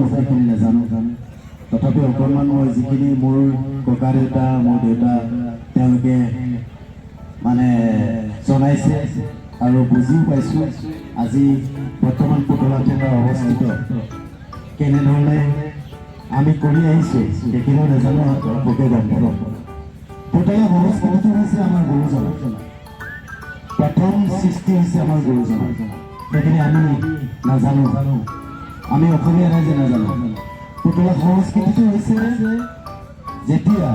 সেইখিনি নাজানো তথাপি অকণমান মই যিখিনি মোৰ ককা দেউতা মোৰ দেউতা তেওঁলোকে মানে জনাইছে আৰু বুজিও পাইছোঁ আজি বৰ্তমান পুতলা থিয়েটাৰ অৱস্থিত কেনেধৰণে আমি কৰি আহিছোঁ সেইখিনিও নাজানো পোকে গম পাব পুতলা সংস্কৃতিটো হৈছে আমাৰ গুৰুজন প্ৰথম সৃষ্টি হৈছে আমাৰ গুৰুজন সেইখিনি আমি নাজানো আমি অসমীয়া ৰাইজে নাজানো পুতলা সংস্কৃতিটো হৈছে যেতিয়া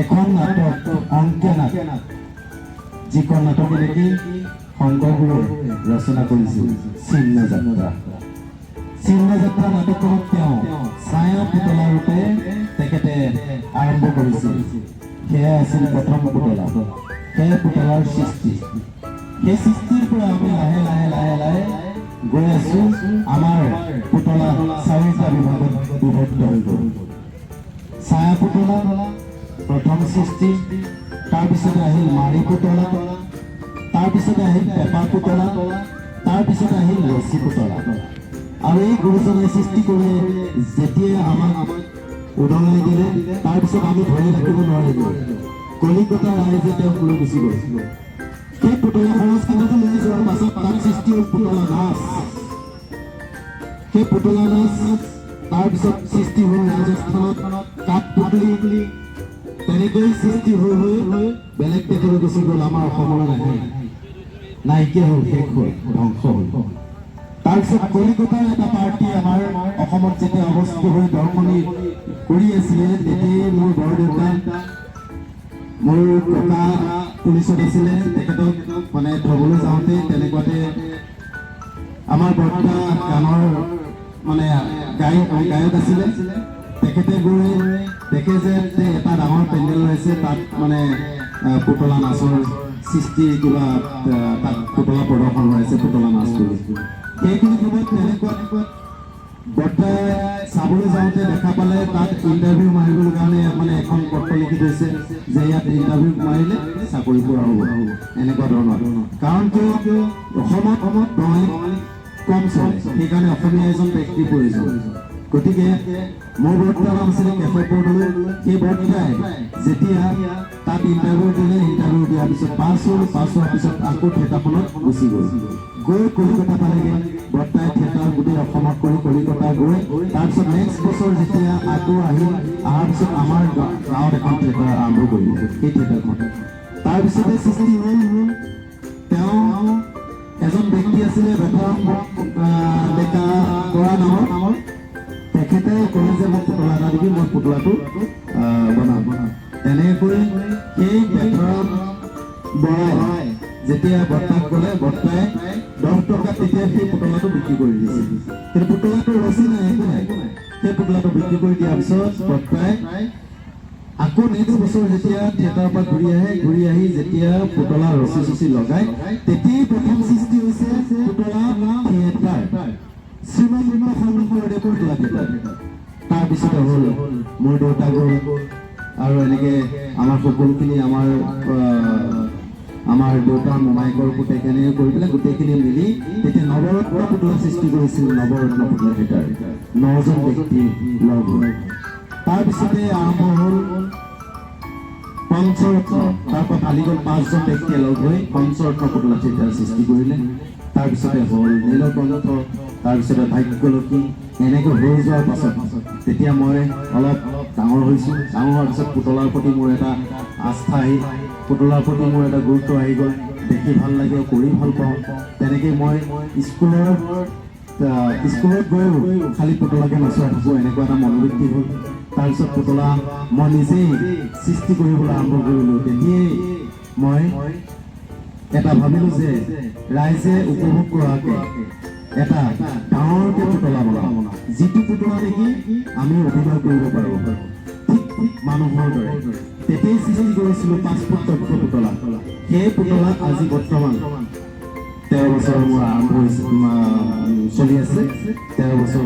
এখন নাটক অংকীয়া নাট যিখন নাটকে নেকি শংকৰগুৰুৱে ৰচনা কৰিছিল চিহ্নযাত্ৰা নাটকখনত তেওঁ ছায়া পুতলা ৰূপে তেখেতে আৰম্ভ কৰিছিল সেয়া আছিল প্ৰথম পুতলা সেই পুতলাৰ সৃষ্টি সেই সৃষ্টিৰ পৰা আমি লাহে লাহে লাহে লাহে গৈ আছো আমাৰ পুতলা চাৰিটা বিভাগত বিভক্ত হৈ গ'ল ছায়া পুতলা প্ৰথম সৃষ্টি তাৰপিছতে আহিল মাৰি পুতলা তাৰপিছতে আহিল পেপা পুতলা তাৰপিছতে আহিল ৰছী পুতলা আৰু এই গুৰুজনাই সৃষ্টি কৰি যেতিয়াই আমাক উদঙাই দিলে তাৰপিছত আমি ধৰি ৰাখিব নোৱাৰিলোঁ কলিকতা ৰাইজে তেওঁক লৈ গুচি গ'ল সেই পুতলা সংস্কৃতিটো লৈ যোৱাৰ পাছত তাত সৃষ্টি হ'ল পুতলা নাচ সেই পুতলা নাচ তাৰপিছত সৃষ্টি হ'ল ৰাজস্থানত কাঠপুতলি তেনেকৈ সৃষ্টি হৈ হৈ বেলেগ দেশলৈ গুচি গ'ল আমাৰ অসমলৈ নাহে নাইকিয়া হ'ল শেষ হ'ল ধ্বংস হ'ল তাৰপিছত কলিকতাৰ এটা পাৰ্টি আমাৰ অসমত যেতিয়া অৱস্থিত হৈ দৰ্শনী কৰি আছিলে তেতিয়াই মোৰ বৰদেউতা মোৰ ককা পুলিচত আছিলে তেখেতক মানে থ'বলৈ যাওঁতে তেনেকুৱাতে আমাৰ বৰ্তা গানৰ মানে গায়ক আছিলে তেখেতে গৈ দেখে যে এটা ডাঙৰ পেণ্ডেল হৈছে তাত মানে পুতলা নাচৰ সৃষ্টি কিবা তাত পুতলা প্ৰদৰ্শন হৈ আছে পুতলা নাচ কৰি সেইখিনি সময়ত তেনেকুৱা বৰ্তাই চাবলৈ যাওঁতে দেখা পালে তাত ইণ্টাৰভিউ মাৰিবৰ কাৰণে মানে এখন পত্ৰ লিখি থৈছে যে ইয়াত ইণ্টাৰভিউ মাৰিলে চাকৰি পোৱা হ'ব এনেকুৱা ধৰণৰ কাৰণ কিয় অসমত বঙালী কম চলে সেইকাৰণে অসমীয়া এজন ব্যক্তিৰ প্ৰয়োজন গতিকে মোৰ বৰ্তাৰ নাম আছিলে কেশৱ বৰদলৈ সেই বৰ্তাই যেতিয়া তাত ইণ্টাৰভিউ দিলে ইণ্টাৰভিউ দিয়াৰ পিছত পাছ হোৱাৰ পিছত আকৌ থিয়েটাৰখনত গুচি গ'ল গৈ কলিকতা পালেগৈ বৰ্তাই থিয়েটাৰ গোটেই অসমত কৰি কলিকতা গৈ তাৰপিছত নেক্সট বছৰ যেতিয়া আকৌ অহাৰ পিছত আমাৰ গাঁৱত এখন থিয়েটাৰ আৰম্ভ কৰিলে সেই থিয়েটাৰখন তাৰপিছতে সৃষ্টি হ'ল তেওঁ এজন ব্যক্তি আছিলে বেথৰাম ডেকা বৰা নামৰ তেখেতে ক'লে যে মোক পুতলা এটা দিবি মই পুতলাটো বনাম তেনেকৈ সেই বেথৰাম বৰাই যেতিয়া বৰ্তাক ক'লে বৰ্তাই 10 টকা তেতিয়া সেই পুতলাটো বিক্ৰী কৰি দিছিল কিন্তু পুতলাটো ৰচি নাই একো নাই সেই পুতলাটো বিক্ৰী কৰি দিয়াৰ পিছত বৰ্তাই আকৌ নেক্সট বছৰ যেতিয়া থিয়েটাৰৰ পৰা ঘূৰি আহি যেতিয়া পুতলা ৰচি চচি লগাই তেতিয়াই প্ৰথম সৃষ্টি হৈছে পুতলা থিয়েটাৰ শ্ৰীমন্ত শংকৰদেৱৰ পুতলা থিয়েটাৰ তাৰপিছতে হ'ল মোৰ দেউতা গ'ল আৰু এনেকে আমাৰ সকলোখিনি আমাৰ দেউতাৰ মোমাইকৰ পুতেক এনেকৈ কৰি পেলাই গোটেইখিনি মিলি তেতিয়া নৱৰত্ন পুতলা সৃষ্টি কৰিছিল নৱৰত্ন পুতলা থিয়েটাৰ 9জন ব্যক্তি লগ হৈ তাৰপিছতে আৰম্ভ হ'ল পঞ্চৰত্ন তাৰপৰা কালি গ'ল 5জন ব্যক্তিয়ে লগ হৈ পঞ্চৰত্ন পুতলা থিয়েটাৰ সৃষ্টি কৰিলে তাৰপিছতে হ'ল নীলকণ্ঠ তাৰপিছতে ভাগ্যলক্ষী এনেকৈ হৈ যোৱাৰ পাছত তেতিয়া মই অলপ ডাঙৰ হৈছোঁ ডাঙৰ হোৱাৰ পিছত পুতলাৰ প্ৰতি মোৰ এটা আস্থা আহি পুতলাৰ প্ৰতি মোৰ এটা গুৰুত্ব আহি গ'ল দেখি ভাল লাগে কৰি ভাল পাওঁ তেনেকৈ মই স্কুলত গৈও খালি পুতলাকে নচোৱাই থাকোঁ এনেকুৱা এটা মনোবৃত্তি হ'ল তাৰপিছত পুতলা মই নিজেই সৃষ্টি কৰিবলৈ আৰম্ভ কৰিলোঁ তেতিয়াই মই এটা ভাবিলোঁ যে ৰাইজে উপভোগ কৰাকৈ এটা ডাঙৰকৈ পুতলা বনাওঁ যিটো পুতলা দেখি আমি অভিনয় কৰিব পাৰোঁ ঠিক মানুহৰ দৰে তেতিয়াই সৃষ্টি কৰিছিলোঁ 5 ফুট দক্ষ পুতলা সেই পুতলা আজি বৰ্তমান 13 বছৰ মোৰ আৰম্ভ হৈছে চলি আছে 13 বছৰ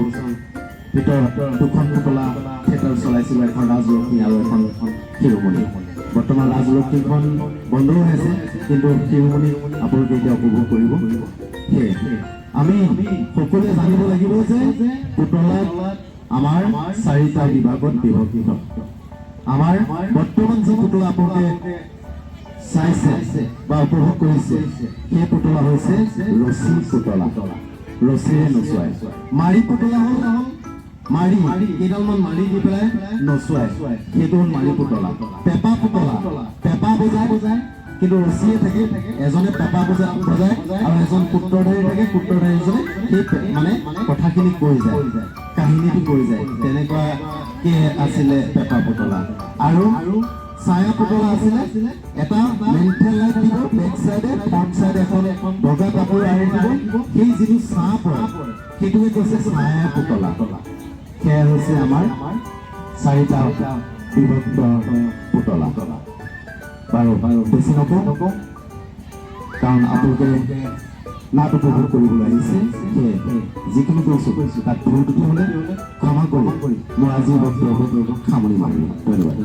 ভিতৰত 2খন পুতলা থিয়েটাৰ চলাইছিলোঁ এখন ৰাজলক্ষ্মী আৰু এখন শিৰোমণি বৰ্তমান ৰাজলক্ষ্মীখন বন্ধ হৈ আছে কিন্তু শিৰোমণি আপোনালোকে এতিয়া উপভোগ কৰিব সেয়ে আমি সকলোৱে জানিব লাগিব যে পুতলাত আমাৰ 4টা বিভাগত বিভক্ত আমাৰ বৰ্তমান যি পুতলা আপোনালোকে চাইছে বা উপভোগ কৰিছে সেই পুতলা হৈছে ৰছী পুতলা ৰছীৰে নচুৱাই মাৰি পুতলা হ'ল মাৰি কেইডালমান মাৰি দি পেলাই নচুৱাই সেইটো হ'ল মাৰি পুতলা পেপা পুতলা পেপা বজাই কিন্তু ৰছীয়ে থাকে এজনে পেপা বজাই আৰু এজন সূত্ৰধাৰী থাকে সূত্ৰধাৰীজনে সেই মানে কথাখিনি কৈ যায় কাহিনীটো কৈ যায় তেনেকুৱাকে আছিলে পেপা পুতলা আৰু ছায়া পুতলা আছিলে এটা মেণ্টেল লাইট দিব বেক চাইডে ফ্ৰণ্ট চাইডে এখন বগা কাপোৰ আঁৰি দিব সেই যিটো ছাঁ পৰে সেইটোকে কৈছে ছায়া পুতলা সেয়া হৈছে আমাৰ 4টা বিভক্ত পুতলা বাৰু বেছি নকওঁ কাৰণ আপোনালোকে নাট উপভোগ কৰিবলৈ আহিছে সেয়ে যিখিনি কৈছোঁ তাত ভুল ত্ৰুটি হ'লে ক্ষমা কৰি মই আজি বক্তব্য সামৰি মাৰিলোঁ ধন্যবাদ